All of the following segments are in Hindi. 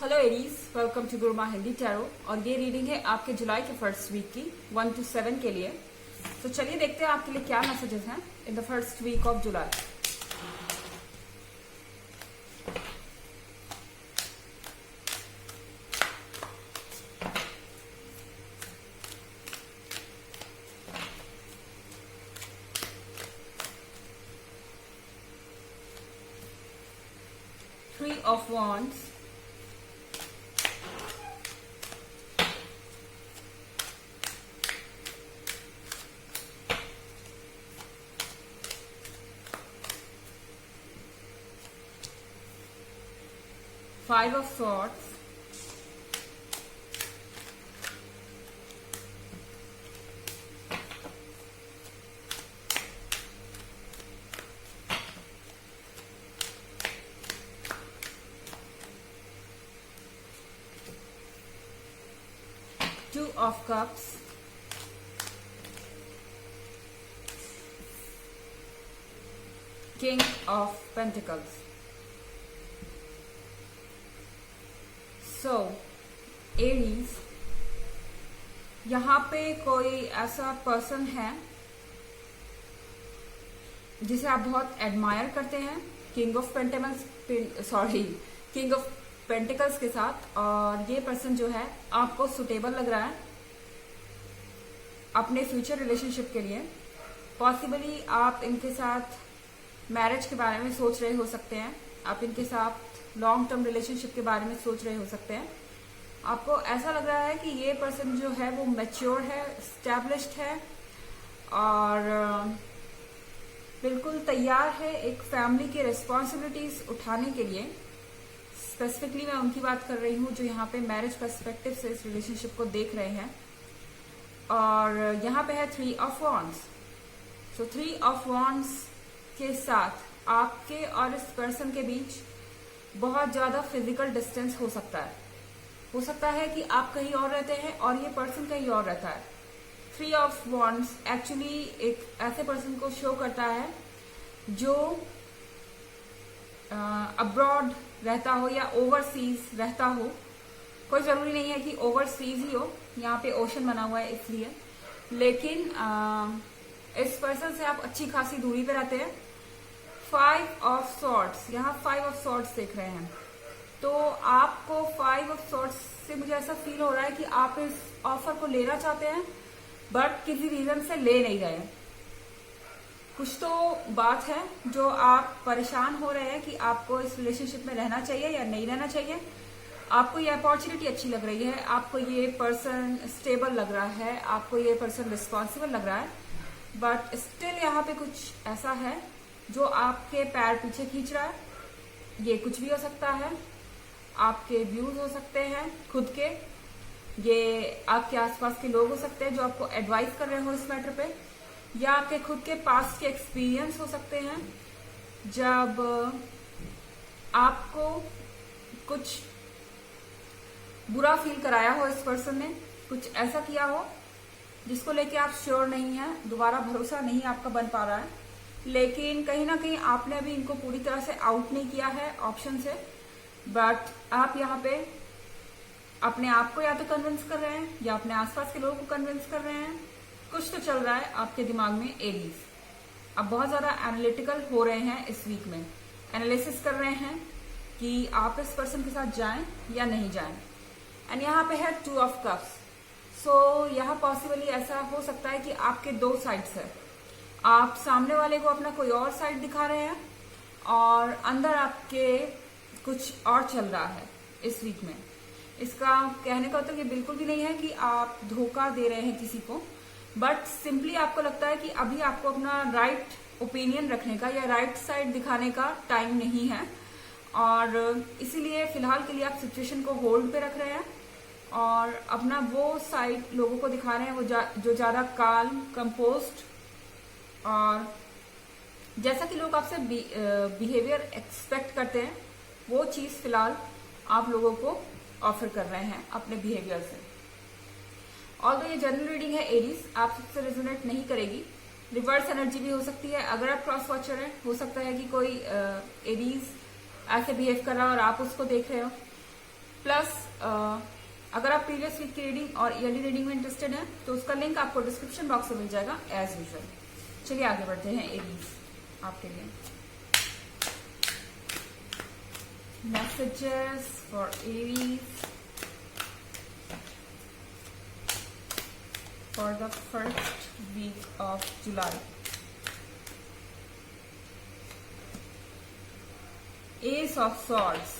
Hello Aries, welcome to Guruma Hindi tarot. और ये रीडिंग है आपके जुलाई के फर्स्ट वीक की 1 to 7 के लिए। तो चलिए देखते हैं आपके लिए क्या मैसेजेस हैं in the first week of July. Three of Wands, Five of Swords, Two of Cups, King of Pentacles। So Aries, यहाँ पे कोई ऐसा पर्सन है जिसे आप बहुत एडमायर करते हैं किंग ऑफ पेंटिकल्स के साथ, और ये पर्सन जो है आपको सुटेबल लग रहा है अपने फ्यूचर रिलेशनशिप के लिए। पॉसिबली आप इनके साथ मैरिज के बारे में सोच रहे हो सकते हैं, आप इनके साथ लॉन्ग टर्म रिलेशनशिप के बारे में सोच रहे हो सकते हैं। आपको ऐसा लग रहा है कि ये पर्सन जो है वो मैच्योर है, स्टैब्लिश्ड है और बिल्कुल तैयार है एक फैमिली की रिस्पॉन्सिबिलिटीज उठाने के लिए। स्पेसिफिकली मैं उनकी बात कर रही हूँ जो यहाँ पे मैरिज पर्सपेक्टिव से इस रिलेशनशिप को देख रहे हैं। और यहाँ पे है three of wands. So three of wands के साथ आपके और इस पर्सन के बीच बहुत ज्यादा फिजिकल डिस्टेंस हो सकता है कि आप कहीं और रहते हैं और ये पर्सन कहीं और रहता है। थ्री ऑफ वॉन्ड्स एक्चुअली एक ऐसे पर्सन को शो करता है जो अब्रॉड रहता हो या ओवरसीज रहता हो। कोई जरूरी नहीं है कि ओवरसीज ही हो, यहाँ पे ओशन बना हुआ है इसलिए, लेकिन इस पर्सन से आप अच्छी खासी दूरी पे रहते हैं। फाइव ऑफ सॉर्ड्स, यहाँ फाइव ऑफ सॉर्ड्स देख रहे हैं, तो आपको फाइव ऑफ सॉर्ड्स से मुझे ऐसा फील हो रहा है कि आप इस ऑफर को लेना चाहते हैं बट किसी रीजन से ले नहीं रहे। कुछ तो बात है जो आप परेशान हो रहे हैं कि आपको इस रिलेशनशिप में रहना चाहिए या नहीं रहना चाहिए। आपको ये अपॉर्चुनिटी अच्छी लग रही है, आपको ये पर्सन स्टेबल लग रहा है, आपको ये पर्सन रिस्पॉन्सिबल लग रहा है, बट स्टिल यहाँ पे कुछ ऐसा है जो आपके पैर पीछे खींच रहा है। ये कुछ भी हो सकता है, आपके व्यूज हो सकते हैं खुद के, ये आपके आसपास के लोग हो सकते हैं जो आपको एडवाइस कर रहे हो इस मैटर पे, या आपके खुद के पास्ट के एक्सपीरियंस हो सकते हैं जब आपको कुछ बुरा फील कराया हो इस पर्सन ने, कुछ ऐसा किया हो जिसको लेके आप श्योर नहीं है, दोबारा भरोसा नहीं आपका बन पा रहा है, लेकिन कहीं ना कहीं आपने अभी इनको पूरी तरह से आउट नहीं किया है ऑप्शन से, बट आप यहाँ पे अपने आप को या तो कन्विंस कर रहे हैं या अपने आसपास के लोगों को कन्विंस कर रहे हैं। कुछ तो चल रहा है आपके दिमाग में एरीज। आप बहुत ज्यादा एनालिटिकल हो रहे हैं इस वीक में, एनालिसिस कर रहे हैं कि आप इस पर्सन के साथ जाएं या नहीं जाएं। एंड यहाँ पे है टू ऑफ कप्स। सो यहाँ पॉसिबली ऐसा हो सकता है कि आपके दो साइड्स है, आप सामने वाले को अपना कोई और साइड दिखा रहे हैं और अंदर आपके कुछ और चल रहा है इस वीक में। इसका कहने का मतलब ये बिल्कुल भी नहीं है कि आप धोखा दे रहे हैं किसी को, बट सिंपली आपको लगता है कि अभी आपको अपना राइट ओपिनियन रखने का या राइट साइड दिखाने का टाइम नहीं है, और इसीलिए फिलहाल के लिए आप सिचुएशन को होल्ड पे रख रहे हैं और अपना वो साइड लोगों को दिखा रहे हैं वो जो ज्यादा काल्म, कंपोस्ट और जैसा कि लोग आपसे बिहेवियर एक्सपेक्ट करते हैं वो चीज फिलहाल आप लोगों को ऑफर कर रहे हैं अपने बिहेवियर से। ऑल्दो ये जनरल रीडिंग है एरीज, आप सबसे रेजोनेट नहीं करेगी, रिवर्स एनर्जी भी हो सकती है। अगर आप क्रॉस वॉचर हैं, हो सकता है कि कोई एरीज ऐसे बिहेव कर रहा हो और आप उसको देख रहे हो। प्लस अगर आप प्रीवियस वीक की रीडिंग और ईयरली रीडिंग में इंटरेस्टेड हैं तो उसका लिंक आपको डिस्क्रिप्शन बॉक्स में मिल जाएगा एज यूजुअल। चलिए आगे बढ़ते हैं एरीज आपके लिए। Messages for Aries for the first week of July. Ace of swords,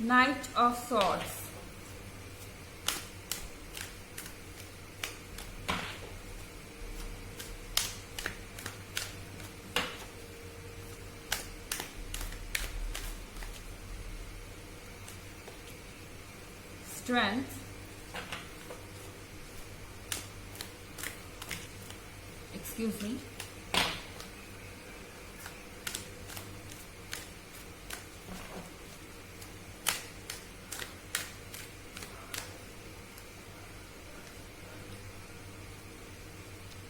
Knight of Swords, Strength, excuse me,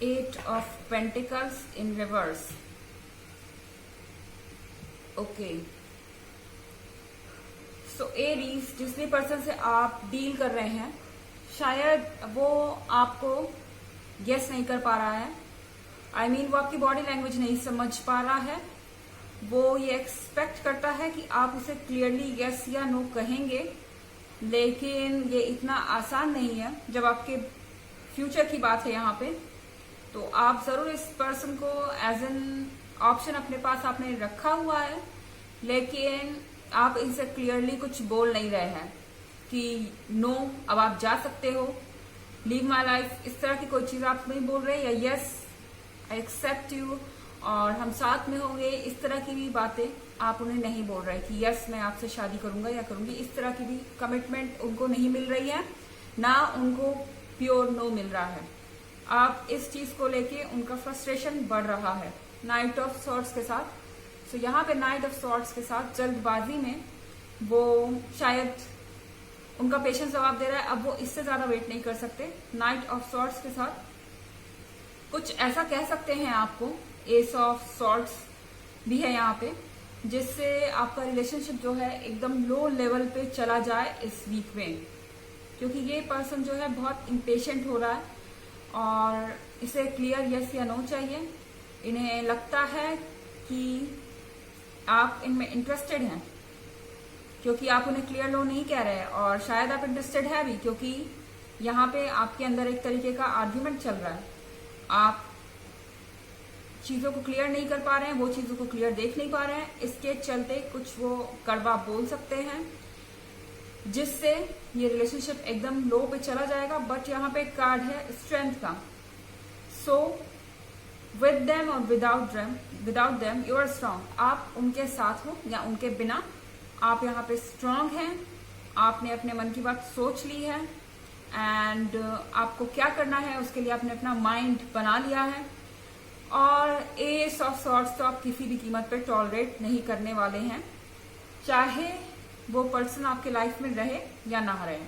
Eight of Pentacles in reverse. Okay. So Aries, जिस भी पर्सन से आप डील कर रहे हैं शायद वो आपको गेस नहीं कर पा रहा है। I mean, वो आपकी बॉडी लैंग्वेज नहीं समझ पा रहा है। वो ये एक्सपेक्ट करता है कि आप उसे क्लियरली यस या नो कहेंगे, लेकिन ये इतना आसान नहीं है। जब आपके फ्यूचर की बात है यहाँ पे, तो आप जरूर इस पर्सन को एज एन ऑप्शन अपने पास आपने रखा हुआ है, लेकिन आप इनसे क्लियरली कुछ बोल नहीं रहे हैं कि नो अब आप जा सकते हो, लीव माई लाइफ, इस तरह की कोई चीज आप नहीं बोल रहे, या यस आई एक्सेप्ट यू और हम साथ में होंगे, इस तरह की भी बातें आप उन्हें नहीं बोल रहे कि यस मैं आपसे शादी करूंगा या करूंगी। इस तरह की भी कमिटमेंट उनको नहीं मिल रही है, ना उनको प्योर नो मिल रहा है। आप इस चीज को लेके उनका फ्रस्ट्रेशन बढ़ रहा है नाइट ऑफ सॉर्ड्स के साथ। सो यहाँ पे नाइट ऑफ सॉर्ड्स के साथ जल्दबाजी में वो शायद उनका पेशेंस जवाब दे रहा है, अब वो इससे ज्यादा वेट नहीं कर सकते। नाइट ऑफ सॉर्ड्स के साथ कुछ ऐसा कह सकते हैं आपको, एस ऑफ सॉर्ड्स भी है यहाँ पे, जिससे आपका रिलेशनशिप जो है एकदम लो लेवल पे चला जाए इस वीक में, क्योंकि ये पर्सन जो है बहुत इम्पेशेंट हो रहा है और इसे क्लियर यस या नो चाहिए। इन्हें लगता है कि आप इनमें इंटरेस्टेड हैं, क्योंकि आप उन्हें क्लियर नो नहीं कह रहे हैं, और शायद आप इंटरेस्टेड है भी, क्योंकि यहाँ पे आपके अंदर एक तरीके का आर्ग्यूमेंट चल रहा है। आप चीजों को क्लियर नहीं कर पा रहे हैं, वो चीजों को क्लियर देख नहीं पा रहे हैं, इसके चलते कुछ वो कड़वा बोल सकते हैं, जिससे ये रिलेशनशिप एकदम लो पे चला जाएगा। बट यहाँ पे एक कार्ड है स्ट्रेंथ का। सो विद देम और without them you are strong. आप उनके साथ हो या उनके बिना, आप यहाँ पे स्ट्रांग हैं। आपने अपने मन की बात सोच ली है एंड आपको क्या करना है उसके लिए आपने अपना माइंड बना लिया है। और एस ऑफ सॉर्ड्स तो आप किसी भी कीमत पे टॉलरेट नहीं करने वाले हैं, चाहे वो पर्सन आपके लाइफ में रहे या ना रहे।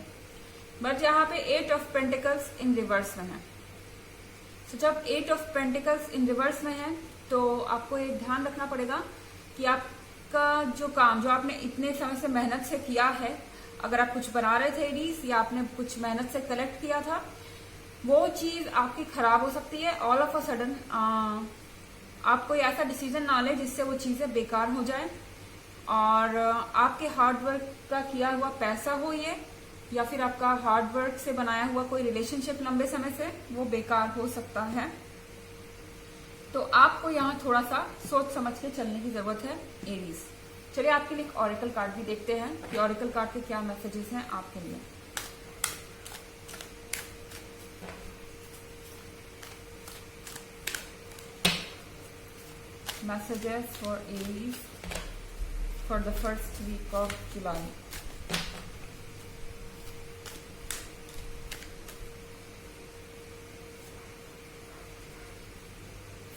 बट यहाँ पे eight of pentacles in reverse में है। तो जब eight of pentacles in reverse में है तो आपको एक ध्यान रखना पड़ेगा कि आपका जो काम जो आपने इतने समय से मेहनत से किया है, अगर आप कुछ बना रहे थे एडीज या आपने कुछ मेहनत से कलेक्ट किया था, वो चीज आपकी खराब हो सकती है। ऑल ऑफ अ सडन आप कोई ऐसा डिसीजन ना ले जिससे वो चीजें बेकार हो जाए, और आपके हार्डवर्क का किया हुआ पैसा हो ये, या फिर आपका हार्डवर्क से बनाया हुआ कोई रिलेशनशिप लंबे समय से, वो बेकार हो सकता है। तो आपको यहाँ थोड़ा सा सोच समझ के चलने की जरूरत है एरीज। चलिए आपके लिए एक ऑरेकल कार्ड भी देखते हैं कि ऑरेकल कार्ड के क्या मैसेजेस हैं आपके लिए। Messages for Aries for the first week of July.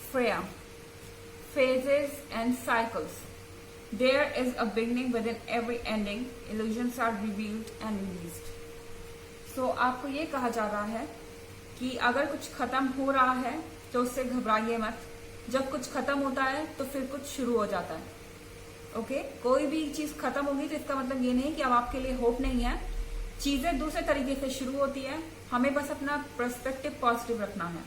Freya, phases and cycles. There is a beginning within every ending, illusions are revealed and released. So आपको ये कहा जा रहा है कि अगर कुछ खत्म हो रहा है तो उससे घबराइए मत। जब कुछ खत्म होता है तो फिर कुछ शुरू हो जाता है। ओके, कोई भी चीज खत्म होगी तो इसका मतलब ये नहीं कि अब आपके लिए होप नहीं है। चीजें दूसरे तरीके से शुरू होती है, हमें बस अपना पर्सपेक्टिव पॉजिटिव रखना है।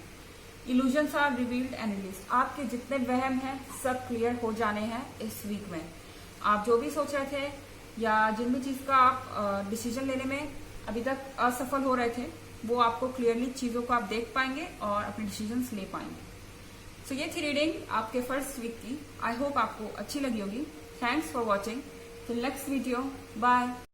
Illusions are revealed and released. आपके जितने वहम हैं सब क्लियर हो जाने हैं इस वीक में। आप जो भी सोच रहे थे या जिन भी चीज का आप डिसीजन लेने में अभी तक असफल हो रहे थे, वो आपको क्लियरली चीजों को आप देख पाएंगे और अपने डिसीजंस ले पाएंगे। सो ये थी रीडिंग आपके फर्स्ट वीक की। आई होप आपको अच्छी लगी होगी। Thanks for watching. Till next video, bye.